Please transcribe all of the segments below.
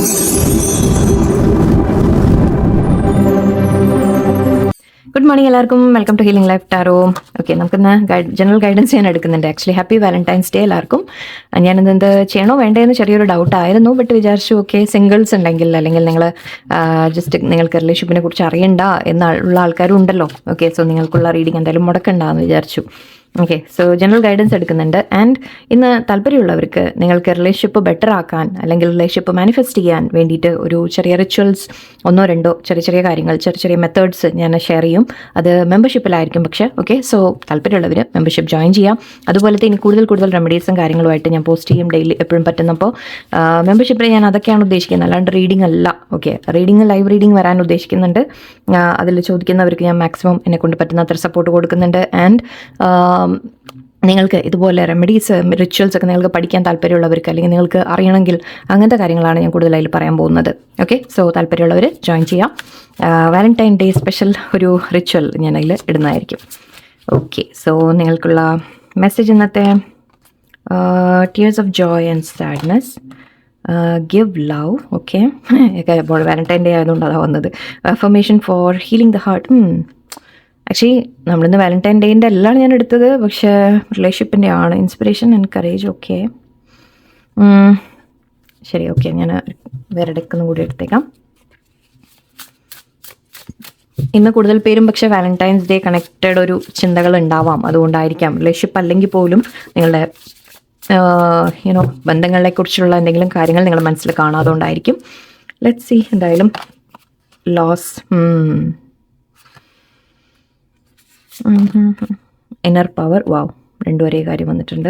Good morning എല്ലാവർക്കും. Welcome to healing life tarot. Okay, നമുക്കിന്ന് general guidance ഞാൻ എടുക്കുന്നുണ്ട്. ആക്ച്വലി ഹാപ്പി വാലന്റൈൻസ് ഡേ എല്ലാവർക്കും. ഞാനിത് ചെയ്യണോ വേണ്ടതെന്ന് ചെറിയൊരു ഡൗട്ട് ആയിരുന്നു. ബട്ട് വിചാരിച്ചു ഓക്കെ, സിംഗിൾസ് ഉണ്ടെങ്കിൽ അല്ലെങ്കിൽ നിങ്ങൾ ജസ്റ്റ് നിങ്ങൾക്ക് റിലേഷൻഷിപ്പിനെ കുറിച്ച് അറിയണ്ട എന്നുള്ള ആൾക്കാരും ഉണ്ടല്ലോ. ഓക്കെ, സോ നിങ്ങൾക്കുള്ള റീഡിംഗ് എന്തായാലും മുടക്കണ്ടെന്ന് വിചാരിച്ചു. ഓക്കെ, സോ ജനറൽ ഗൈഡൻസ് എടുക്കുന്നുണ്ട്. ആൻഡ് ഇന്ന് താല്പര്യമുള്ളവർക്ക് നിങ്ങൾക്ക് റിലേഷൻഷിപ്പ് ബെറ്റർ ആക്കാൻ അല്ലെങ്കിൽ റിലേഷൻഷിപ്പ് മാനിഫെസ്റ്റ് ചെയ്യാൻ വേണ്ടിയിട്ട് ഒരു ചെറിയ റിച്വൽസ്, ഒന്നോ രണ്ടോ ചെറിയ ചെറിയ കാര്യങ്ങൾ, ചെറിയ ചെറിയ മെത്തേഡ്സ് ഞാൻ ഷെയർ ചെയ്യും. അത് മെമ്പർഷിപ്പിലായിരിക്കും പക്ഷേ. ഓക്കെ, സോ താല്പര്യമുള്ളവർ മെമ്പർഷിപ്പ് ജോയിൻ ചെയ്യാം. അതുപോലത്തെ ഇനി കൂടുതൽ റെമഡീസും കാര്യങ്ങളുമായിട്ട് ഞാൻ പോസ്റ്റ് ചെയ്യും ഡെയിലി എപ്പോഴും പറ്റുന്നപ്പോൾ. മെമ്പർഷിപ്പിൽ ഞാൻ അതൊക്കെയാണ് ഉദ്ദേശിക്കുന്നത്, അല്ലാണ്ട് റീഡിംഗ് അല്ല. ഓക്കെ, റീഡിംഗ് ലൈവ് റീഡിംഗ് വരാൻ ഉദ്ദേശിക്കുന്നുണ്ട്. അതിൽ ചോദിക്കുന്നവർക്ക് ഞാൻ മാക്സിമം എന്നെക്കൊണ്ട് പറ്റുന്നത്ര സപ്പോർട്ട് കൊടുക്കുന്നുണ്ട്. ആൻഡ് നിങ്ങൾക്ക് ഇതുപോലെ റെമഡീസ്, റിച്വൽസ് ഒക്കെ നിങ്ങൾക്ക് പഠിക്കാൻ താല്പര്യമുള്ളവർക്ക് അല്ലെങ്കിൽ നിങ്ങൾക്ക് അറിയണമെങ്കിൽ അങ്ങനത്തെ കാര്യങ്ങളാണ് ഞാൻ കൂടുതലായി പറയാൻ പോകുന്നത്. ഓക്കെ, സോ താല്പര്യമുള്ളവർ ജോയിൻ ചെയ്യാം. വാലന്റൈൻ ഡേ സ്പെഷ്യൽ ഒരു റിച്വൽ ഞാൻ അതിൽ ഇടുന്നതായിരിക്കും. ഓക്കെ, സോ നിങ്ങൾക്കുള്ള മെസ്സേജ് ഇന്നത്തെ tears of Joy and sadness, give love. Okay, ഇപ്പോൾ വാലന്റൈൻ ഡേ ആയതുകൊണ്ട് അതാണ് വന്നത്. Affirmation four healing the heart. Actually നമ്മളിന്ന് വാലന്റൈൻ ഡേൻ്റെ എല്ലാം ഞാൻ എടുത്തത്, പക്ഷേ റിലേഷൻഷിപ്പിൻ്റെ ആണ്. Inspiration and courage. ഓക്കെ, ശരി. ഓക്കെ, ഞാൻ വേറെ ഇടയ്ക്കൊന്നും കൂടി എടുത്തേക്കാം. ഇന്ന് കൂടുതൽ പേരും പക്ഷേ വാലന്റൈൻസ് ഡേ കണക്റ്റഡ് ഒരു ചിന്തകൾ ഉണ്ടാവാം. അതുകൊണ്ടായിരിക്കാം. റിലേഷൻഷിപ്പ് അല്ലെങ്കിൽ പോലും നിങ്ങളുടെ ബന്ധങ്ങളെ കുറിച്ചുള്ള എന്തെങ്കിലും കാര്യങ്ങൾ നിങ്ങളുടെ മനസ്സിൽ കാണാതുകൊണ്ടായിരിക്കും. Let's see. എന്തായാലും ലോസ്, ഇന്നർ പവർ. വാവ്, രണ്ടും ഒരേ കാര്യം വന്നിട്ടുണ്ട്.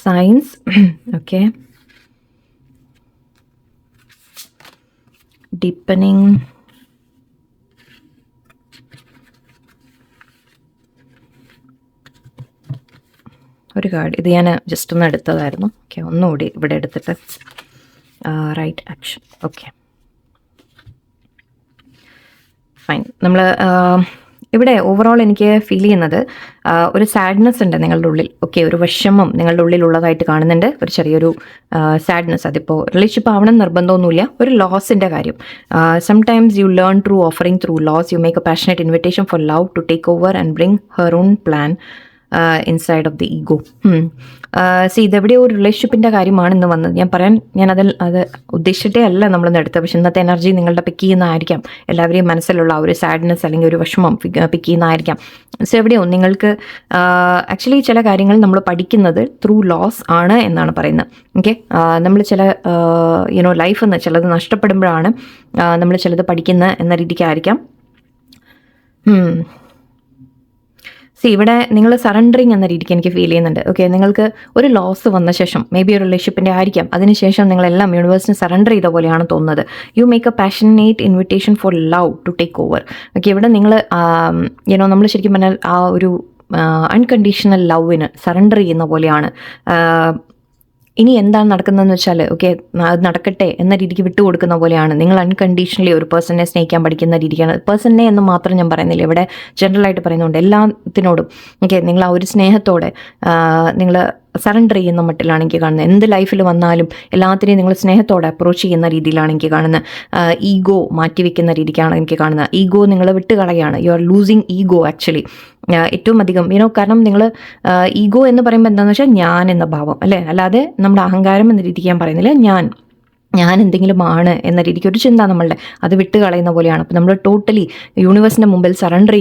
സയൻസ്. Okay, deepening. ഒരു കാർഡ് ഇത് ഞാൻ ജസ്റ്റ് ഒന്ന് എടുത്തതായിരുന്നു. ഓക്കെ, ഒന്നുകൂടി ഇവിടെ എടുത്തിട്ട് റൈറ്റ് ആക്ഷൻ. Okay, fine. നമ്മൾ ഇവിടെ ഓവറോൾ എനിക്ക് ഫീൽ ചെയ്യുന്നത് ഒരു സാഡ്നെസ് ഉണ്ട് നിങ്ങളുടെ ഉള്ളിൽ. ഓക്കെ, ഒരു വിഷമം നിങ്ങളുടെ ഉള്ളിൽ ഉള്ളതായിട്ട് കാണുന്നുണ്ട്. ഒരു ചെറിയൊരു സാഡ്നെസ്. അതിപ്പോൾ റിലേഷൻഷിപ്പ് ആവണം നിർബന്ധമൊന്നുമില്ല. ഒരു ലോസിൻ്റെ കാര്യം. Sometimes you learn through offering through loss. You make a passionate invitation for love to take over and bring her own plan inside of the ego. ഇതെവിടെ ഒരു റിലേഷൻഷിപ്പിൻ്റെ കാര്യമാണ് ഇന്ന് വന്നത്. അത് ഉദ്ദേശിച്ചിട്ടേ അല്ല നമ്മളിന്ന് എടുത്തത്. പക്ഷെ ഇന്നത്തെ എനർജി നിങ്ങളുടെ പിക്ക് ചെയ്യുന്നതായിരിക്കാം. എല്ലാവരെയും മനസ്സിലുള്ള ഒരു സാഡ്നെസ് അല്ലെങ്കിൽ ഒരു വിഷമം പിക്ക് ചെയ്യുന്നതായിരിക്കാം. സോ എവിടെയോ നിങ്ങൾക്ക് ആക്ച്വലി ചില കാര്യങ്ങൾ നമ്മൾ പഠിക്കുന്നത് ത്രൂ ലോസ് ആണ് എന്നാണ് പറയുന്നത്. ഓക്കെ, നമ്മൾ ചില ലൈഫിൽ നിന്ന് ചിലത് നഷ്ടപ്പെടുമ്പോഴാണ് നമ്മൾ ചിലത് പഠിക്കുന്നത് എന്ന രീതിക്കായിരിക്കാം. ഇവിടെ നിങ്ങൾ സറണ്ടറിങ് എന്ന രീതിക്ക് എനിക്ക് ഫീൽ ചെയ്യുന്നുണ്ട്. ഓക്കെ, നിങ്ങൾക്ക് ഒരു ലോസ് വന്ന ശേഷം മേ ബി ഒരു റിലേഷൻഷിപ്പിൻ്റെ ആയിരിക്കാം. അതിനുശേഷം നിങ്ങളെല്ലാം യൂണിവേഴ്സിന് സറണ്ടർ ചെയ്ത പോലെയാണ് തോന്നുന്നത്. You make a passionate invitation for love to take over. Okay, ഇവിടെ നിങ്ങൾ നമ്മൾ ശരിക്കും പറഞ്ഞാൽ ആ ഒരു അൺകണ്ടീഷണൽ ലവിന് സറണ്ടർ ചെയ്യുന്ന പോലെയാണ്. ഇനി എന്താണ് നടക്കുന്നതെന്ന് വെച്ചാൽ ഓക്കെ, അത് നടക്കട്ടെ എന്ന രീതിക്ക് വിട്ടുകൊടുക്കുന്ന പോലെയാണ്. നിങ്ങൾ അൺകണ്ടീഷണലി ഒരു പേഴ്സണെ സ്നേഹിക്കാൻ പഠിക്കുന്ന രീതിക്കാണ്. പേഴ്സണെ എന്ന് മാത്രം ഞാൻ പറയുന്നില്ല, ഇവിടെ ജനറലായിട്ട് പറയുന്നുണ്ട് എല്ലാത്തിനോടും. ഓക്കെ, നിങ്ങൾ ആ ഒരു സ്നേഹത്തോടെ നിങ്ങൾ സറണ്ടർ ചെയ്യുന്ന മട്ടിലാണ് എനിക്ക് കാണുന്നത്. എന്ത് ലൈഫിൽ വന്നാലും എല്ലാത്തിനെയും നിങ്ങൾ സ്നേഹത്തോടെ അപ്രോച്ച് ചെയ്യുന്ന രീതിയിലാണ് എനിക്ക് കാണുന്നത്. ഈഗോ മാറ്റിവെക്കുന്ന രീതിക്കാണ് എനിക്ക് കാണുന്നത്. ഈഗോ നിങ്ങൾ വിട്ടുകളയാണ്. You are losing ego actually ഏറ്റവും അധികം. കാരണം നിങ്ങൾ ഈഗോ എന്ന് പറയുമ്പോൾ എന്താണെന്ന് വെച്ചാൽ ഞാൻ എന്ന ഭാവം അല്ലേ, അല്ലാതെ നമ്മുടെ അഹങ്കാരം എന്ന രീതിക്ക് ഞാൻ പറയുന്നില്ല. ഞാൻ എന്തെങ്കിലും ആണ് എന്ന രീതിക്ക് ഒരു ചിന്ത നമ്മളുടെ അത് വിട്ട് കളയുന്ന പോലെയാണ്. അപ്പോൾ നമ്മൾ ടോട്ടലി യൂണിവേഴ്സിൻ്റെ മുമ്പിൽ സറണ്ടർ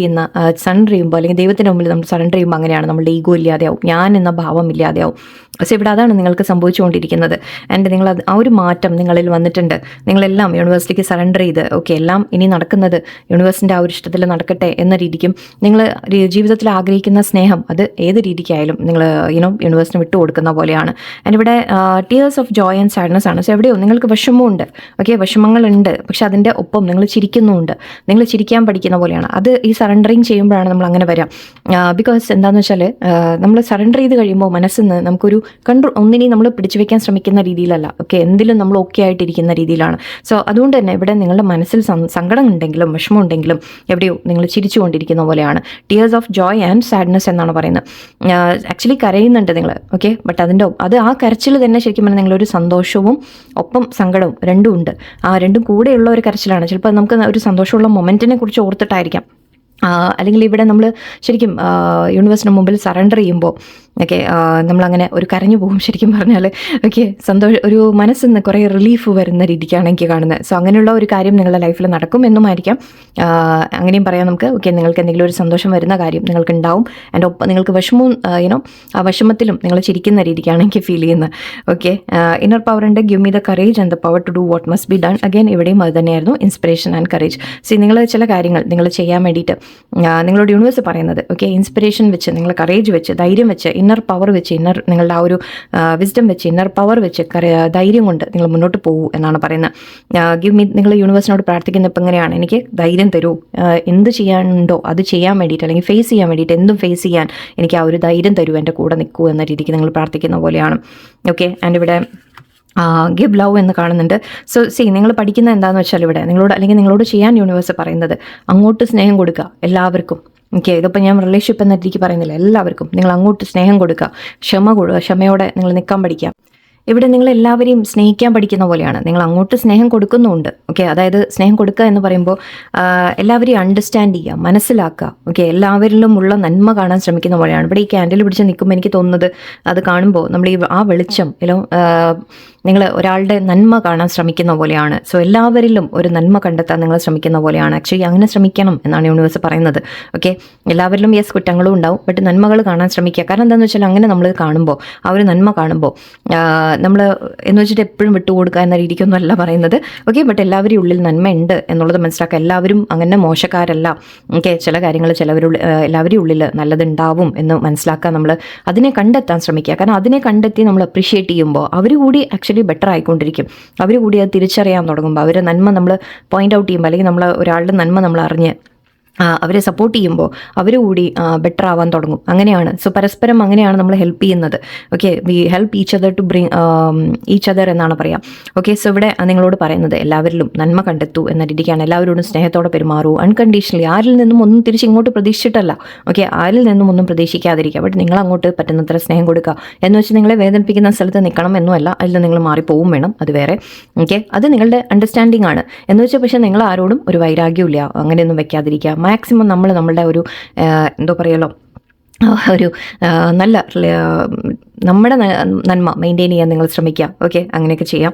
ചെയ്യുമ്പോൾ അല്ലെങ്കിൽ ദൈവത്തിൻ്റെ മുമ്പിൽ നമ്മൾ സറണ്ടർ ചെയ്യുമ്പോൾ അങ്ങനെയാണ്. നമ്മളുടെ ഈഗോ ഇല്ലാതെയാവും, ഞാൻ എന്ന ഭാവം ഇല്ലാതെയാവും. പക്ഷേ ഇവിടെ അതാണ് നിങ്ങൾക്ക് സംഭവിച്ചുകൊണ്ടിരിക്കുന്നത്. ആൻഡ് നിങ്ങൾ ആ ഒരു മാറ്റം നിങ്ങളിൽ വന്നിട്ടുണ്ട്. നിങ്ങളെല്ലാം യൂണിവേഴ്സിറ്റിക്ക് സറണ്ടർ ചെയ്ത് ഓക്കെ, എല്ലാം ഇനി നടക്കുന്നത് യൂണിവേഴ്സിൻ്റെ ആ ഒരു ഇഷ്ടത്തിൽ നടക്കട്ടെ എന്ന രീതിക്കും നിങ്ങൾ ജീവിതത്തിൽ ആഗ്രഹിക്കുന്ന സ്നേഹം അത് ഏത് രീതിക്കായാലും നിങ്ങൾ യൂണിവേഴ്സിന് വിട്ടു കൊടുക്കുന്ന പോലെയാണ്. ആൻഡ് ഇവിടെ tears of Joy and sadness ആണ്. സോ എവിടെയോ നിങ്ങൾ നിങ്ങൾക്ക് വിഷമമുണ്ട്, ഓക്കെ, വിഷമങ്ങളുണ്ട്, പക്ഷെ അതിൻ്റെ ഒപ്പം നിങ്ങൾ ചിരിക്കുന്നുമുണ്ട്, നിങ്ങൾ ചിരിക്കാൻ പഠിക്കുന്ന പോലെയാണ്. അത് ഈ സറണ്ടറിങ് ചെയ്യുമ്പോഴാണ് നമ്മൾ അങ്ങനെ വരാം. ബിക്കോസ് എന്താണെന്ന് വെച്ചാൽ നമ്മൾ സറണ്ടർ ചെയ്ത് കഴിയുമ്പോൾ മനസ്സിൽ നിന്ന് നമുക്കൊരു ഒന്നിനെയും നമ്മൾ പിടിച്ചു വെക്കാൻ ശ്രമിക്കുന്ന രീതിയിലല്ല, ഓക്കെ, എന്തിലും നമ്മൾ ഓക്കെ ആയിട്ടിരിക്കുന്ന രീതിയിലാണ്. സോ അതുകൊണ്ട് തന്നെ ഇവിടെ നിങ്ങളുടെ മനസ്സിൽ സങ്കടം ഉണ്ടെങ്കിലും വിഷമം ഉണ്ടെങ്കിലും എവിടെയോ നിങ്ങൾ ചിരിച്ചുകൊണ്ടിരിക്കുന്ന പോലെയാണ്. Tears of Joy and sadness എന്നാണ് പറയുന്നത്. ആക്ച്വലി കരയുന്നുണ്ട് നിങ്ങൾ, ഓക്കെ, ബട്ട് അത് ആ കരച്ചിൽ തന്നെ ശരിക്കും പറഞ്ഞാൽ നിങ്ങളൊരു സന്തോഷവും ഒപ്പം സങ്കടവും രണ്ടും ഉണ്ട്. ആ രണ്ടും കൂടെയുള്ള ഒരു കരച്ചിലാണ്. ചിലപ്പോൾ നമുക്ക് ഒരു സന്തോഷമുള്ള മൊമെൻറ്റിനെ കുറിച്ച് ഓർത്തിട്ടായിരിക്കാം, അല്ലെങ്കിൽ ഇവിടെ നമ്മൾ ശരിക്കും യൂണിവേഴ്സിന് മുമ്പിൽ സറണ്ടർ ചെയ്യുമ്പോൾ ഓക്കെ നമ്മളങ്ങനെ ഒരു കരഞ്ഞു പോകും ശരിക്കും പറഞ്ഞാൽ. ഓക്കെ, ഒരു മനസ്സിൽ നിന്ന് കുറേ റിലീഫ് വരുന്ന രീതിക്കാണ് എനിക്ക് കാണുന്നത്. സോ അങ്ങനെയുള്ള ഒരു കാര്യം നിങ്ങളുടെ ലൈഫിൽ നടക്കും എന്നുമായിരിക്കാം, അങ്ങനെയും പറയാം നമുക്ക്. ഓക്കെ, നിങ്ങൾക്ക് എന്തെങ്കിലും ഒരു സന്തോഷം വരുന്ന കാര്യം നിങ്ങൾക്ക് ഉണ്ടാവും. ആൻഡ് ഒപ്പം നിങ്ങൾക്ക് വിഷമവും ആ വിഷമത്തിലും നിങ്ങൾ ചിരിക്കുന്ന രീതിക്കാണ് എനിക്ക് ഫീൽ ചെയ്യുന്നത്. ഓക്കെ, ഇന്നർ പവർ ഉണ്ട്, give me the courage and the power to do what must be done. Again ഇവിടെയും അത് തന്നെയായിരുന്നു, ഇൻസ്പിറേഷൻ ആൻഡ് കറേജ്. സി നിങ്ങൾ ചില കാര്യങ്ങൾ നിങ്ങൾ ചെയ്യാൻ വേണ്ടിയിട്ട് നിങ്ങളോട് യൂണിവേഴ്സ് പറയുന്നത്, ഓക്കെ, ഇൻസ്പിറേഷൻ വെച്ച്, നിങ്ങൾ കറേജ് വെച്ച്, ധൈര്യം വെച്ച്, ഇന്നർ പവർ വെച്ച്, നിങ്ങളുടെ ആ ഒരു വിസ്ഡം വെച്ച്, ഇന്നർ പവർ വെച്ച്, ധൈര്യം കൊണ്ട് നിങ്ങൾ മുന്നോട്ട് പോകൂ എന്നാണ് പറയുന്നത്. ഗിവ് മീ, നിങ്ങൾ യൂണിവേഴ്സിനോട് പ്രാർത്ഥിക്കുന്ന ഇപ്പം എങ്ങനെയാണ്, എനിക്ക് ധൈര്യം തരൂ, എന്ത് ചെയ്യാനുണ്ടോ അത് ചെയ്യാൻ വേണ്ടിയിട്ട്, അല്ലെങ്കിൽ ഫേസ് ചെയ്യാൻ വേണ്ടിയിട്ട്, എന്തും ഫേസ് ചെയ്യാൻ എനിക്ക് ആ ഒരു ധൈര്യം തരൂ, എൻ്റെ കൂടെ നിൽക്കൂ എന്ന രീതിക്ക് നിങ്ങൾ പ്രാർത്ഥിക്കുന്ന പോലെയാണ്. ഓക്കെ, ആൻഡ് ഇവിടെ ഗിവ് ലവ് എന്ന് കാണുന്നുണ്ട്. സോ നിങ്ങൾ പഠിക്കുന്ന എന്താണെന്ന് വെച്ചാൽ ഇവിടെ നിങ്ങളോട് ചെയ്യാൻ യൂണിവേഴ്സ് പറയുന്നത് അങ്ങോട്ട് സ്നേഹം കൊടുക്കുക എല്ലാവർക്കും. ഓക്കെ, ഇതിപ്പോൾ ഞാൻ റിലേഷൻഷിപ്പ് എന്ന രീതിക്ക് പറയുന്നില്ല, എല്ലാവർക്കും നിങ്ങൾ അങ്ങോട്ട് സ്നേഹം കൊടുക്കുക, ക്ഷമയോടെ നിങ്ങൾ നിൽക്കാൻ പഠിക്കുക. ഇവിടെ നിങ്ങൾ എല്ലാവരെയും സ്നേഹിക്കാൻ പഠിക്കുന്ന പോലെയാണ്. നിങ്ങൾ അങ്ങോട്ട് സ്നേഹം കൊടുക്കുന്നുമുണ്ട്. ഓക്കെ, അതായത് സ്നേഹം കൊടുക്കുക എന്ന് പറയുമ്പോൾ എല്ലാവരെയും അണ്ടർസ്റ്റാൻഡ് ചെയ്യുക, മനസ്സിലാക്കുക. ഓക്കെ, എല്ലാവരിലും ഉള്ള നന്മ കാണാൻ ശ്രമിക്കുന്ന പോലെയാണ്. ഇവിടെ ഈ ക്യാൻഡിൽ പിടിച്ച് നിൽക്കുമ്പോൾ എനിക്ക് തോന്നുന്നത്, അത് കാണുമ്പോൾ നമ്മൾ ആ വെളിച്ചം നിങ്ങൾ ഒരാളുടെ നന്മ കാണാൻ ശ്രമിക്കുന്ന പോലെയാണ്. സോ എല്ലാവരിലും ഒരു നന്മ കണ്ടെത്താൻ നിങ്ങൾ ശ്രമിക്കുന്ന പോലെയാണ്. ആക്ച്വലി അങ്ങനെ ശ്രമിക്കണം എന്നാണ് യൂണിവേഴ്സ് പറയുന്നത്. ഓക്കെ, എല്ലാവരിലും യെസ് കുറ്റങ്ങളും ഉണ്ടാവും, ബട്ട് നന്മകൾ കാണാൻ ശ്രമിക്കുക. കാരണം എന്താണെന്ന് വെച്ചാൽ അങ്ങനെ നമ്മൾ കാണുമ്പോൾ, ആ ഒരു നന്മ കാണുമ്പോൾ നമ്മൾ എന്ന് വെച്ചിട്ട് എപ്പോഴും വിട്ടുകൊടുക്കുക എന്ന രീതിക്കൊന്നും അല്ല പറയുന്നത്. ഓക്കെ, ബട്ട് എല്ലാവരും ഉള്ളിൽ നന്മയുണ്ട് എന്നുള്ളത് മനസ്സിലാക്കുക. എല്ലാവരും അങ്ങനെ മോശക്കാരല്ല. ഓക്കെ, ചില കാര്യങ്ങൾ എല്ലാവരും ഉള്ളിൽ നല്ലതുണ്ടാവും എന്ന് മനസ്സിലാക്കുക. നമ്മൾ അതിനെ കണ്ടെത്താൻ ശ്രമിക്കുക. കാരണം അതിനെ കണ്ടെത്തി നമ്മൾ അപ്രീഷിയേറ്റ് ചെയ്യുമ്പോൾ അവർ കൂടി ആക്ച്വലി ബെറ്റർ ആയിക്കൊണ്ടിരിക്കും. അവർ കൂടി അത് തിരിച്ചറിയാൻ തുടങ്ങുമ്പോൾ, അവരുടെ നന്മ നമ്മൾ പോയിന്റ് ഔട്ട് ചെയ്യുമ്പോൾ, അല്ലെങ്കിൽ നമ്മൾ ഒരാളുടെ നന്മ നമ്മൾ അറിഞ്ഞ് അവരെ സപ്പോർട്ട് ചെയ്യുമ്പോൾ അവർ കൂടി ബെറ്റർ ആവാൻ തുടങ്ങും. അങ്ങനെയാണ്. സോ പരസ്പരം അങ്ങനെയാണ് നമ്മൾ ഹെൽപ്പ് ചെയ്യുന്നത്. Okay, we help each other to bring each other എന്നാണ് പറയുക. ഓക്കെ, സോ ഇവിടെ നിങ്ങളോട് പറയുന്നത് എല്ലാവരിലും നന്മ കണ്ടെത്തൂ എന്ന രീതിക്കാണ്. എല്ലാവരോടും സ്നേഹത്തോടെ പെരുമാറൂ, അൺകണ്ടീഷണലി, ആരിൽ നിന്നും ഒന്നും തിരിച്ച് ഇങ്ങോട്ട് പ്രതീക്ഷിച്ചിട്ടല്ല. ഓക്കെ, ആരിൽ നിന്നും ഒന്നും പ്രതീക്ഷിക്കാതിരിക്കുക, ബട്ട് നിങ്ങൾ അങ്ങോട്ട് പറ്റുന്നത്ര സ്നേഹം കൊടുക്കുക. എന്ന് വെച്ച് നിങ്ങളെ വേദനിപ്പിക്കുന്ന സ്ഥലത്ത് നിൽക്കണം എന്നുമല്ല, അതിൽ നിങ്ങൾ മാറിപ്പോവും വേണം, അത് വേറെ. ഓക്കെ, അത് നിങ്ങളുടെ അണ്ടർസ്റ്റാൻഡിങ് ആണ്. എന്ന് വെച്ചാൽ പക്ഷേ നിങ്ങൾ ആരോടും ഒരു വൈരാഗ്യമില്ല, അങ്ങനെയൊന്നും വെക്കാതിരിക്കുക. മാക്സിമം നമ്മളുടെ ഒരു എന്തോ പറയല്ലോ, ഒരു നല്ല നമ്മുടെ നന്മ മെയിൻറ്റെയിൻ ചെയ്യാൻ നിങ്ങൾ ശ്രമിക്കുക. ഓക്കെ, അങ്ങനെയൊക്കെ ചെയ്യാം.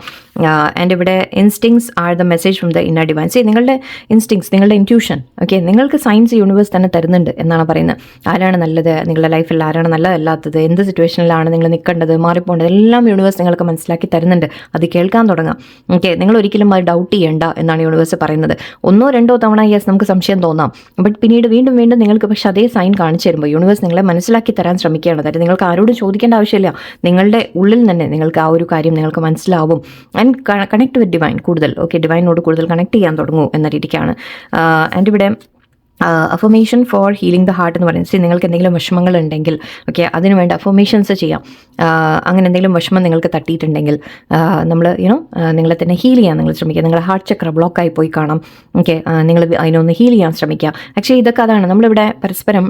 ആൻഡ് ഇവിടെ instincts are the message from the inner divine. നിങ്ങളുടെ ഇൻസ്റ്റിങ്സ്, നിങ്ങളുടെ ഇൻറ്റ്യൂഷൻ, ഓക്കെ, നിങ്ങൾക്ക് സയൻസ് യൂണിവേഴ്സ് തന്നെ തരുന്നുണ്ട് എന്നാണ് പറയുന്നത്. ആരാണ് നല്ലത് നിങ്ങളുടെ ലൈഫിൽ, ആരാണ് നല്ലതല്ലാത്തത്, എന്ത് സിറ്റുവേഷനിലാണ് നിങ്ങൾ നിൽക്കേണ്ടത്, മാറിപ്പോകേണ്ടത്, എല്ലാം യൂണിവേഴ്സ് നിങ്ങൾക്ക് മനസ്സിലാക്കി തരുന്നുണ്ട്. അത് കേൾക്കാൻ തുടങ്ങാം. ഓക്കെ, നിങ്ങൾ ഒരിക്കലും അത് ഡൗട്ട് ചെയ്യേണ്ട എന്നാണ് യൂണിവേഴ്സ് പറയുന്നത്. 1-2 തവണ യെസ് നമുക്ക് സംശയം തോന്നാം, ബട്ട് പിന്നീട് വീണ്ടും നിങ്ങൾക്ക് പക്ഷേ അതേ സൈൻ കാണിച്ചു തരുമ്പോൾ യൂണിവേഴ്സ് നിങ്ങളെ മനസ്സിലാക്കി തരാൻ ശ്രമിക്കുകയാണ്. അതായത് നിങ്ങൾക്ക് ആരോടും ചോദിക്കേണ്ട ആവശ്യം ആവശ്യമില്ല. നിങ്ങളുടെ ഉള്ളിൽ തന്നെ നിങ്ങൾക്ക് ആ ഒരു കാര്യം നിങ്ങൾക്ക് മനസ്സിലാവും. ആൻഡ് കണക്ട് വിത്ത് ഡിവൈൻ കൂടുതൽ, ഓക്കെ, ഡിവൈനോട് കൂടുതൽ കണക്ട് ചെയ്യാൻ തുടങ്ങൂ എന്ന രീതിക്കാണ്. ആൻഡ് ഇവിടെ affirmation four healing the heart എന്ന് പറയുന്നത്, നിങ്ങൾക്ക് എന്തെങ്കിലും വിഷമങ്ങളുണ്ടെങ്കിൽ ഓക്കെ അതിന് വേണ്ട അഫർമേഷൻസ് ചെയ്യാം. അങ്ങനെ എന്തെങ്കിലും വിഷമം നിങ്ങൾക്ക് തട്ടിയിട്ടുണ്ടെങ്കിൽ നമ്മൾ നിങ്ങളെ തന്നെ ഹീൽ ചെയ്യാൻ നിങ്ങൾ ശ്രമിക്കുക. നിങ്ങളുടെ ഹാർട്ട് ചക്ര ബ്ലോക്കായി പോയി കാണാം. ഓക്കെ, നിങ്ങൾ അതിനൊന്ന് ഹീൽ ചെയ്യാൻ ശ്രമിക്കുക. ആക്ച്വലി ഇതൊക്കെ അതാണ് നമ്മളിവിടെ പരസ്പരം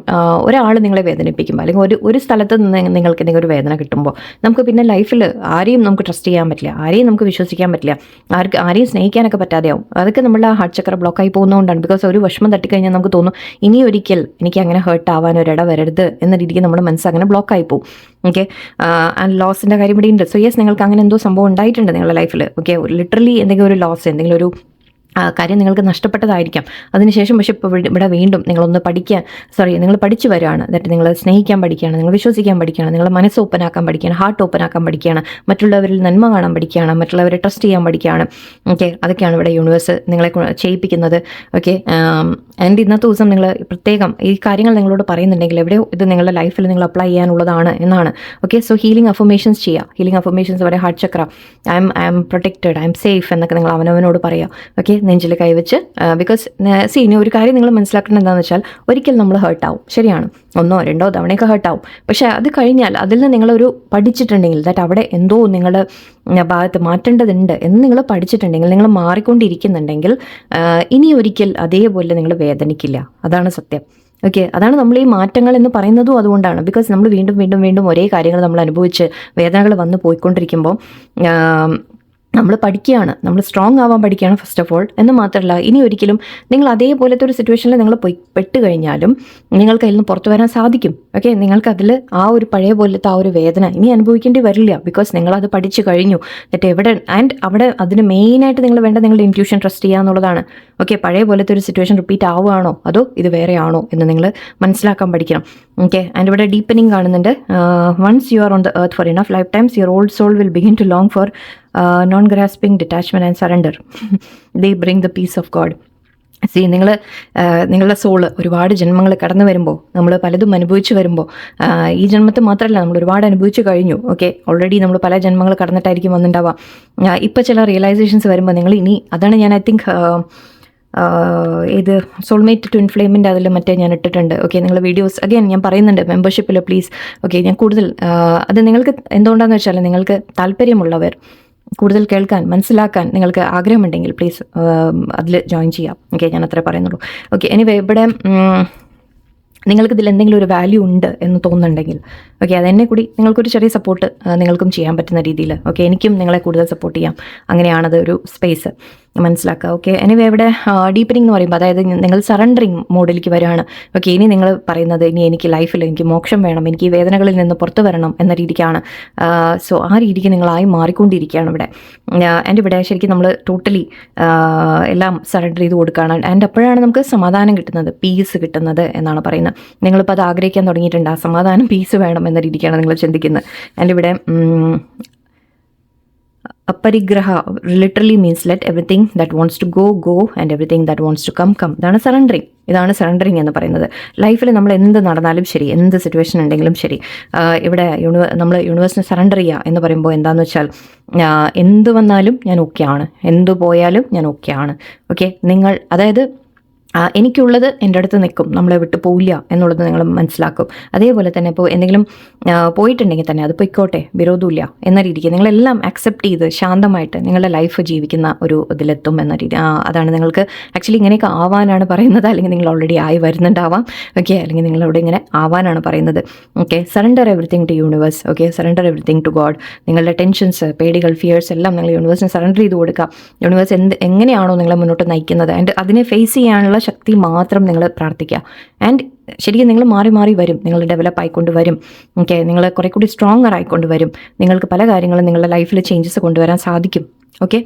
ഒരാൾ നിങ്ങളെ വേദനിപ്പിക്കുമ്പോൾ അല്ലെങ്കിൽ ഒരു സ്ഥലത്ത് നിന്ന് നിങ്ങൾക്ക് എന്തെങ്കിലും ഒരു വേദന കിട്ടുമ്പോൾ നമുക്ക് പിന്നെ ലൈഫിൽ ആരെയും നമുക്ക് ട്രസ്റ്റ് ചെയ്യാൻ പറ്റില്ല, ആരെയും നമുക്ക് വിശ്വസിക്കാൻ പറ്റില്ല, ആരെയും സ്നേഹിക്കാനൊക്കെ പറ്റാതെയാവും. അതൊക്കെ നമ്മളുടെ ഹാർട്ട് ചക്ര ബ്ലോക്കായി പോകുന്നതുകൊണ്ടാണ്. ബിക്കോസ് ഒരു വിഷമം തട്ടിക്കഴിഞ്ഞാൽ നമുക്ക് തോന്നും ഇനി ഒരിക്കൽ എനിക്ക് അങ്ങനെ ഹേർട്ട് ആവാൻ ഒരിട വരരുത് എന്ന രീതിക്ക് നമ്മുടെ മനസ്സ് അങ്ങനെ ബ്ലോക്കായി പോകും. ഓക്കെ, ആൻഡ് ലോസിൻ്റെ കാര്യം ഇവിടെ ഉണ്ട്. സോ യെസ്, നിങ്ങൾക്ക് അങ്ങനെ എന്തോ സംഭവം ഉണ്ടായിട്ടുണ്ട് നിങ്ങളുടെ ലൈഫിൽ. ഓക്കെ, ലിറ്ററലി എന്തെങ്കിലും ഒരു ലോസ്, എന്തെങ്കിലും ഒരു കാര്യം നിങ്ങൾക്ക് നഷ്ടപ്പെട്ടതായിരിക്കാം. അതിനുശേഷം പക്ഷേ ഇപ്പോൾ ഇവിടെ വീണ്ടും നിങ്ങളൊന്ന് നിങ്ങൾ പഠിച്ചു വരികയാണ്. എന്നിട്ട് നിങ്ങൾ സ്നേഹിക്കാൻ പഠിക്കുകയാണ്, നിങ്ങൾ വിശ്വസിക്കാൻ പഠിക്കുകയാണ്, നിങ്ങൾ മനസ്സ് ഓപ്പൺ ആക്കാൻ പഠിക്കുകയാണ്, ഹാർട്ട് ഓപ്പൺ ആക്കാൻ പഠിക്കുകയാണ്, മറ്റുള്ളവരിൽ നന്മ കാണാൻ പഠിക്കുകയാണ്, മറ്റുള്ളവരെ ട്രസ്റ്റ് ചെയ്യാൻ പഠിക്കുകയാണ്. ഓക്കെ, അതൊക്കെയാണ് ഇവിടെ യൂണിവേഴ്സ് നിങ്ങളെ ചെയ്യിപ്പിക്കുന്നത്. ഓക്കെ, ആൻഡ് ഇന്നത്തെ ദിവസം നിങ്ങൾ പ്രത്യേകം ഈ കാര്യങ്ങൾ നിങ്ങളോട് പറയുന്നുണ്ടെങ്കിൽ എവിടെയോ ഇത് നിങ്ങളുടെ ലൈഫിൽ നിങ്ങൾ അപ്ലൈ ചെയ്യാനുള്ളതാണ് എന്നാണ്. ഓക്കെ, സോ ഹീലിംഗ് അഫർമേഷൻസ് ചെയ്യുക. ഹീലിംഗ് അഫർമേഷൻസ് വരെ heart Chakra, I M protected, I M safe എന്നൊക്കെ നിങ്ങൾ അവനവനോട് പറയുക. ഓക്കെ, നെഞ്ചിൽ കൈവച്ച്, ബിക്കോസ് ഇനി ഒരു കാര്യം നിങ്ങൾ മനസ്സിലാക്കേണ്ടത് എന്താണെന്ന് വെച്ചാൽ ഒരിക്കൽ നമ്മൾ ഹേർട്ടാവും. ശരിയാണ്, 1 2 തവണയൊക്കെ ഹേർട്ടാവും. പക്ഷേ അത് കഴിഞ്ഞാൽ അതിൽ നിന്ന് നിങ്ങളൊരു പഠിച്ചിട്ടുണ്ടെങ്കിൽ ദാറ്റ് അവിടെ എന്തോ നിങ്ങൾ ഭാഗത്ത് മാറ്റേണ്ടതുണ്ട് എന്ന് നിങ്ങൾ പഠിച്ചിട്ടുണ്ടെങ്കിൽ, നിങ്ങൾ മാറിക്കൊണ്ടിരിക്കുന്നുണ്ടെങ്കിൽ ഇനി ഒരിക്കൽ അതേപോലെ നിങ്ങൾ വേദനിക്കില്ല. അതാണ് സത്യം. ഓക്കെ, അതാണ് നമ്മൾ ഈ മാറ്റങ്ങൾ എന്ന് പറയുന്നതും അതുകൊണ്ടാണ്. ബിക്കോസ് നമ്മൾ വീണ്ടും വീണ്ടും വീണ്ടും ഒരേ കാര്യങ്ങൾ നമ്മൾ അനുഭവിച്ച് വേദനകൾ വന്ന് പോയിക്കൊണ്ടിരിക്കുമ്പോൾ നമ്മൾ പഠിക്കുകയാണ്, നമ്മൾ സ്ട്രോങ് ആവാൻ പഠിക്കുകയാണ് ഫസ്റ്റ് ഓഫ് ഓൾ. എന്ന് മാത്രമല്ല, ഇനി ഒരിക്കലും നിങ്ങൾ അതേപോലത്തെ ഒരു സിറ്റുവേഷനിൽ നിങ്ങൾ പെട്ട് കഴിഞ്ഞാലും നിങ്ങൾക്ക് അതിൽ നിന്ന് പുറത്തു വരാൻ സാധിക്കും. ഓക്കെ, നിങ്ങൾക്കതിൽ ആ ഒരു പഴയ പോലത്തെ ആ ഒരു വേദന ഇനി അനുഭവിക്കേണ്ടി വരില്ല. ബിക്കോസ് നിങ്ങളത് പഠിച്ചു കഴിഞ്ഞു. എന്നിട്ട് അവിടെ അതിന് മെയിനായിട്ട് നിങ്ങൾ വേണ്ട നിങ്ങളുടെ ഇൻറ്റ്യൂഷൻ ട്രസ്റ്റ് ചെയ്യുക എന്നുള്ളതാണ്. ഓക്കെ, പഴയ പോലത്തെ ഒരു സിറ്റുവേഷൻ റിപ്പീറ്റ് ആവുകയാണോ അതോ ഇത് വേറെ ആണോ എന്ന് നിങ്ങൾ മനസ്സിലാക്കാൻ പഠിക്കണം. ഓക്കെ, ആൻഡ് ഇവിടെ ഡീപ്പനിങ് കാണുന്നുണ്ട്. Once you are on the earth for enough lifetimes your old soul will begin to long for non-grasping detachment and surrender. They bring the peace of God. നിങ്ങളുടെ soul ഒരുപാട് ജന്മങ്ങൾ കടന്നു വരുമ്പോൾ, നമ്മൾ പലതും അനുഭവിച്ച് വരുമ്പോൾ, ഈ ജന്മത്തെ മാത്രമല്ല നമ്മൾ ഒരുപാട് അനുഭവിച്ച് കഴിഞ്ഞു. ഓക്കെ, ഓൾറെഡി നമ്മൾ പല ജന്മങ്ങൾ കടന്നിട്ടായിരിക്കും വന്നിട്ടുണ്ടാവാം. ഇപ്പോൾ ചില റിയലൈസേഷൻസ് വരുമ്പോൾ നിങ്ങൾ ഇനി, അതാണ് ഞാൻ ഐ തിങ്ക് ഇത് സോൾമേറ്റ് ട്വിൻ ഫ്ലെയിമിൻ്റെ അതിൽ മറ്റേ ഞാൻ ഇട്ടിട്ടുണ്ട്. ഓക്കെ, നിങ്ങൾ വീഡിയോസ് അഗൈൻ ഞാൻ പറയുന്നുണ്ട് മെമ്പർഷിപ്പിൽ പ്ലീസ്. ഓക്കെ, ഞാൻ കൂടുതൽ അത് നിങ്ങൾക്ക് എന്തുകൊണ്ടാണെന്ന് വെച്ചാൽ നിങ്ങൾക്ക് താല്പര്യമുള്ളവർ കൂടുതൽ കേൾക്കാൻ മനസ്സിലാക്കാൻ നിങ്ങൾക്ക് ആഗ്രഹമുണ്ടെങ്കിൽ പ്ലീസ് അതിൽ ജോയിൻ ചെയ്യാം. ഓക്കെ, ഞാൻ അത്രേ പറയുന്നുള്ളൂ. ഓക്കെ, എനിവേ ഇവിടെ നിങ്ങൾക്ക് ഇതിൽ എന്തെങ്കിലും ഒരു വാല്യൂ ഉണ്ട് എന്ന് തോന്നുന്നുണ്ടെങ്കിൽ ഓക്കെ, അതെന്നെ കൂടി നിങ്ങൾക്കൊരു ചെറിയ സപ്പോർട്ട് നിങ്ങൾക്കും ചെയ്യാൻ പറ്റുന്ന രീതിയിൽ, ഓക്കെ, എനിക്കും നിങ്ങളെ കൂടുതൽ സപ്പോർട്ട് ചെയ്യാം. അങ്ങനെയാണത് ഒരു സ്പേസ് മനസ്സിലാക്കുക. ഓക്കെ, എനിവേ ഇവിടെ ഡീപ്പനിങ് എന്ന് പറയുമ്പോൾ അതായത് നിങ്ങൾ സറണ്ടറിങ് മോഡിലേക്ക് വരികയാണ്. ഓക്കെ, ഇനി നിങ്ങൾ പറയുന്നത് ഇനി എനിക്ക് ലൈഫിൽ എനിക്ക് മോക്ഷം വേണം, എനിക്ക് ഈ വേദനകളിൽ നിന്ന് പുറത്തു വരണം എന്ന രീതിക്കാണ്. സോ ആ രീതിക്ക് നിങ്ങളായി മാറിക്കൊണ്ടിരിക്കുകയാണ് ഇവിടെ. ആൻഡ് ഇവിടെ ശരിക്കും നമ്മൾ ടോട്ടലി എല്ലാം സറണ്ടർ ചെയ്ത് കൊടുക്കുകയാണ്. ആൻഡ് അപ്പോഴാണ് നമുക്ക് സമാധാനം കിട്ടുന്നത്, പീസ് കിട്ടുന്നത് എന്നാണ് പറയുന്നത്. നിങ്ങളിപ്പോൾ അത് ആഗ്രഹിക്കാൻ തുടങ്ങിയിട്ടുണ്ട്, ആ സമാധാനം പീസ് വേണം എന്ന രീതിക്കാണ് നിങ്ങൾ ചിന്തിക്കുന്നത്. ആൻഡ് ഇവിടെ aparigraha literally means let everything that wants to go and everything that wants to come. ഇതാണ് സറണ്ടറിങ് എന്ന് പറയുന്നത്. ലൈഫിൽ നമ്മൾ എന്ത് നടന്നാലും ശരി, എന്ത് സിറ്റുവേഷൻ ഉണ്ടെങ്കിലും ശരി, ഇവിടെ നമ്മൾ യൂണിവേഴ്സിന് സറണ്ടർ ചെയ്യുക എന്ന് പറയുമ്പോൾ എന്താണെന്ന് വെച്ചാൽ എന്ത് വന്നാലും ഞാൻ ഓക്കെയാണ്, എന്ത് പോയാലും ഞാൻ ഓക്കെയാണ്. ഓക്കെ, നിങ്ങൾ അതായത് എനിക്കുള്ളത് എൻ്റെ അടുത്ത് നിൽക്കും, നമ്മളെ വിട്ടു പോവില്ല എന്നുള്ളത് നിങ്ങൾ മനസ്സിലാക്കും. അതേപോലെ തന്നെ ഇപ്പോൾ എന്തെങ്കിലും പോയിട്ടുണ്ടെങ്കിൽ തന്നെ അത് പൊയ്ക്കോട്ടെ, വിരോധമില്ല എന്ന രീതിക്ക് നിങ്ങളെല്ലാം അക്സെപ്റ്റ് ചെയ്ത് ശാന്തമായിട്ട് നിങ്ങളുടെ ലൈഫ് ജീവിക്കുന്ന ഒരു ഇതിലെത്തും എന്ന രീതി. അതാണ് നിങ്ങൾക്ക് ആക്ച്വലി ഇങ്ങനെയൊക്കെ ആവാനാണ് പറയുന്നത്, അല്ലെങ്കിൽ നിങ്ങൾ ഓൾറെഡി ആയി വരുന്നുണ്ടാവാം. ഓക്കെ, അല്ലെങ്കിൽ നിങ്ങളോട് ഇങ്ങനെ ആവാനാണ് പറയുന്നത്. Okay, surrender everything to universe. Okay, surrender everything to God. നിങ്ങളുടെ ടെൻഷൻസ്, പേടികൾ, ഫിയേഴ്സ് എല്ലാം നിങ്ങൾ യൂണിവേഴ്സിന് സറണ്ടർ ചെയ്ത് കൊടുക്കുക. യൂണിവേഴ്സ് എങ്ങനെയാണോ നിങ്ങളെ മുന്നോട്ട് നയിക്കുന്നത് ആൻഡ് അതിനെ ഫേസ് ചെയ്യാനുള്ള ശക്തി മാത്രം നിങ്ങൾ പ്രാർത്ഥിക്കുക. ആൻഡ് ശരിക്കും നിങ്ങൾ മാറി മാറി വരും, നിങ്ങൾ ഡെവലപ്പ് ആയിക്കൊണ്ട് വരും. ഓക്കെ, നിങ്ങൾ കുറെ കൂടി സ്ട്രോങ്ങർ ആയിക്കൊണ്ട് വരും. നിങ്ങൾക്ക് പല കാര്യങ്ങളും നിങ്ങളുടെ ലൈഫിൽ ചേഞ്ചസ് കൊണ്ടുവരാൻ സാധിക്കും. ഓക്കെ,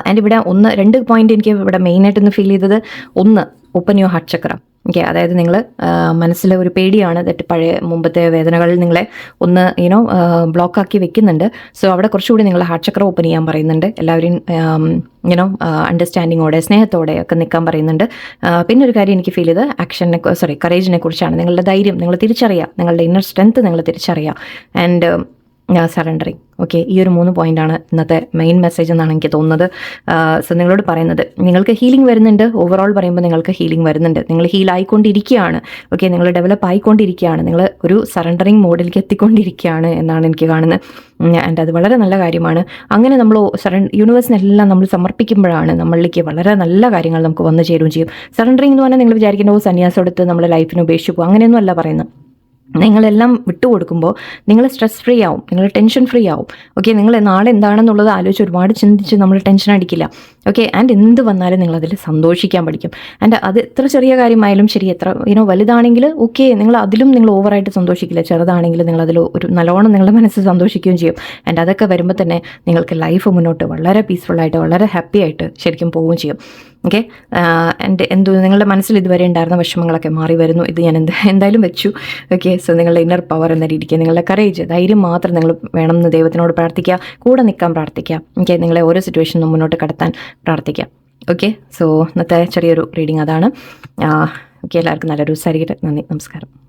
ആൻഡ് ഇവിടെ 1-2 പോയിന്റ് എനിക്ക് ഇവിടെ മെയിനായിട്ടൊന്ന് ഫീൽ ചെയ്തത്, ഒന്ന് open your heart Chakra. Okay, അതായത് നിങ്ങൾ മനസ്സിൽ ഒരു പേടിയാണ്, തെറ്റ് പഴയ മുമ്പത്തെ വേദനകൾ നിങ്ങളെ ഒന്ന് ബ്ലോക്കാക്കി വെക്കുന്നുണ്ട്. സോ അവിടെ കുറച്ചുകൂടി നിങ്ങൾ ഹാർട്ട് ചക്ര ഓപ്പൺ ചെയ്യാൻ പറയുന്നുണ്ട്. എല്ലാവരെയും അണ്ടർസ്റ്റാൻഡിങ്ങോടെ സ്നേഹത്തോടെ ഒക്കെ നിൽക്കാൻ പറയുന്നുണ്ട്. പിന്നെ ഒരു കാര്യം എനിക്ക് ഫീൽ ചെയ്ത് കറേജിനെ കുറിച്ചാണ്. നിങ്ങളുടെ ധൈര്യം നിങ്ങൾ തിരിച്ചറിയുക, നിങ്ങളുടെ ഇന്നർ സ്ട്രെങ്ത് നിങ്ങൾ തിരിച്ചറിയുക. And surrendering. ഓക്കെ, ഈ ഒരു 3 പോയിൻ്റാണ് ഇന്നത്തെ മെയിൻ മെസ്സേജ് എന്നാണ് എനിക്ക് തോന്നുന്നത്. സോ നിങ്ങളോട് പറയുന്നത് നിങ്ങൾക്ക് ഹീലിംഗ് വരുന്നുണ്ട്. ഓവറോൾ പറയുമ്പോൾ നിങ്ങൾക്ക് ഹീലിംഗ് വരുന്നുണ്ട്, നിങ്ങൾ ഹീൽ ആയിക്കൊണ്ടിരിക്കുകയാണ്. ഓക്കെ, നിങ്ങൾ ഡെവലപ്പ് ആയിക്കൊണ്ടിരിക്കുകയാണ്, നിങ്ങൾ ഒരു സറണ്ടറിങ് മോഡിലേക്ക് എത്തിക്കൊണ്ടിരിക്കുകയാണ് എന്നാണ് എനിക്ക് കാണുന്നത്. ആൻഡ് അത് വളരെ നല്ല കാര്യമാണ്. അങ്ങനെ നമ്മൾ യൂണിവേഴ്സിനെല്ലാം നമ്മൾ സമർപ്പിക്കുമ്പോഴാണ് നമ്മളിലേക്ക് വളരെ നല്ല കാര്യങ്ങൾ നമുക്ക് വന്നു ചേരുകയും ചെയ്യും. സറണ്ടറിങ് എന്ന് പറഞ്ഞാൽ നിങ്ങൾ വിചാരിക്കുന്ന സന്യാസം എടുത്ത് നമ്മുടെ ലൈഫിനെ ഉപേക്ഷിച്ചു പോകും, അങ്ങനെയൊന്നും അല്ല പറയുന്നത്. നിങ്ങളെല്ലാം വിട്ടുകൊടുക്കുമ്പോൾ നിങ്ങൾ സ്ട്രെസ് ഫ്രീ ആവും, നിങ്ങൾ ടെൻഷൻ ഫ്രീ ആവും. ഓക്കെ, നിങ്ങൾ നാളെ എന്താണെന്നുള്ളത് ആലോചിച്ച് ഒരുപാട് ചിന്തിച്ച് നമ്മൾ ടെൻഷൻ അടിക്കില്ല. ഓക്കെ. ആൻഡ് എന്ത് വന്നാലും നിങ്ങളതിൽ സന്തോഷിക്കാൻ പഠിക്കും. ആൻഡ് അത് എത്ര ചെറിയ കാര്യമായാലും ശരി, എത്ര വലുതാണെങ്കിൽ ഓക്കെ, നിങ്ങൾ അതിലും നിങ്ങൾ ഓവറായിട്ട് സന്തോഷിക്കില്ല. ചെറുതാണെങ്കിൽ നിങ്ങളതിൽ ഒരു നല്ലോണം നിങ്ങളുടെ മനസ്സ് സന്തോഷിക്കുകയും ചെയ്യും. ആൻഡ് അതൊക്കെ വരുമ്പോൾ തന്നെ നിങ്ങൾക്ക് ലൈഫ് മുന്നോട്ട് വളരെ പീസ്ഫുള്ളായിട്ട് വളരെ ഹാപ്പി ആയിട്ട് ശരിക്കും പോവുകയും ചെയ്യും. ഓക്കെ. ആൻഡ് നിങ്ങളുടെ മനസ്സിൽ ഇതുവരെ ഉണ്ടായിരുന്ന വിഷമങ്ങളൊക്കെ മാറി വരുന്നു. ഇത് ഞാൻ എന്തായാലും വെച്ചു. ഓക്കെ. സോ നിങ്ങളുടെ ഇന്നർ പവർ എന്ന രീതിക്ക് നിങ്ങളുടെ കറേജ്, ധൈര്യം മാത്രം നിങ്ങൾ വേണമെന്ന് ദൈവത്തിനോട് പ്രാർത്ഥിക്കുക, കൂടെ നിൽക്കാൻ പ്രാർത്ഥിക്കുക. ഓക്കെ. നിങ്ങളെ ഓരോ സിറ്റുവേഷനും മുന്നോട്ട് കടത്താൻ പ്രാർത്ഥിക്കാം. ഓക്കെ. സോ ഇന്നത്തെ ചെറിയൊരു റീഡിങ് അതാണ്. ഓക്കെ. എല്ലാവർക്കും നല്ലൊരു ദിവസമായിരിക്കട്ടെ. നന്ദി, നമസ്കാരം.